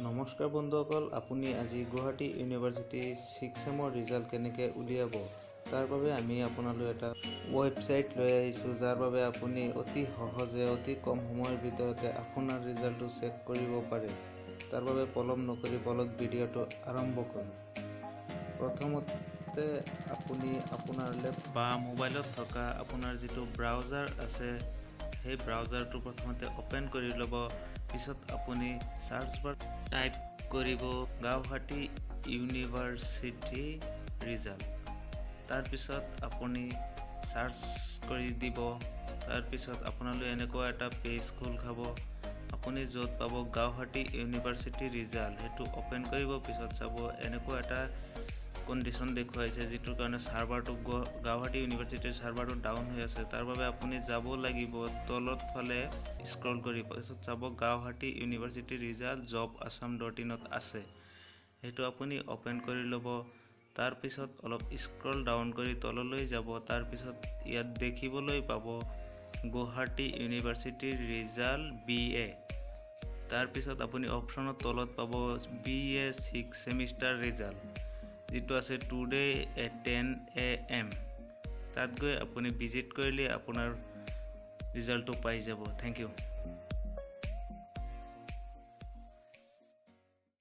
নমস্কাৰ বন্ধুসকল, আপুনি আজি গুৱাহাটী ইউনিভাৰ্চিটি 6th চেমৰ ৰিজাল্ট কেনেকৈ উলিয়াব তাৰ বাবে আমি আপোনালৈ এটা ৱেবছাইট লৈ আহিছোঁ, যাৰ বাবে আপুনি অতি সহজে অতি কম সময়ৰ ভিতৰতে আপোনাৰ ৰিজাল্টটো চেক কৰিব পাৰে। তাৰ বাবে পলম নকৰি বলক ভিডিঅ'টো আৰম্ভ কৰোঁ। প্ৰথমতে আপুনি আপোনাৰ লেপটপ বা মোবাইলত থকা আপোনাৰ যিটো ব্ৰাউজাৰ আছে সেই ব্ৰাউজাৰটো প্ৰথমতে অপেন কৰি ল'ব। পিছত আপুনি সাৰ্চ বাৰ টাইপ কৰিব গুৱাহাটী ইউনিভাৰ্চিটি ৰিজাল্ট। তাৰপিছত আপুনি সাৰ্চ কৰি দিব। তাৰপিছত আপোনালৈ এনেকুৱা এটা পেজ খোল খাব। আপুনি য'ত পাব গুৱাহাটী ইউনিভাৰ্চিটি ৰিজাল্ট সেইটো অপেন কৰিব। পিছত চাব এনেকুৱা এটা কণ্ডিশ্যন দেখুৱাইছে, যিটোৰ কাৰণে ছাৰ্ভাৰটো গুৱাহাটী ইউনিভাৰ্চিটিৰ ছাৰ্ভাৰটো ডাউন হৈ আছে। তাৰ বাবে আপুনি যাব লাগিব তলত ফালে স্ক্ৰল কৰি, পিছত চাব গুৱাহাটী ইউনিভাৰ্চিটি ৰিজাল্ট jobassam.in আছে, সেইটো আপুনি অপেন কৰি ল'ব। তাৰপিছত অলপ স্ক্ৰল ডাউন কৰি তললৈ যাব। তাৰপিছত ইয়াত দেখিবলৈ পাব গুৱাহাটী ইউনিভাৰ্চিটিৰ ৰিজাল্ট BA। তাৰপিছত আপুনি অপশ্যনৰ তলত পাব BA 6th চেমিষ্টাৰ ৰিজাল্ট, যিটো আছে টুডে at 10 AM। তাত গৈ আপুনি ভিজিট কৰিলে আপোনাৰ ৰিজাল্টটো পাই যাব। Thank U.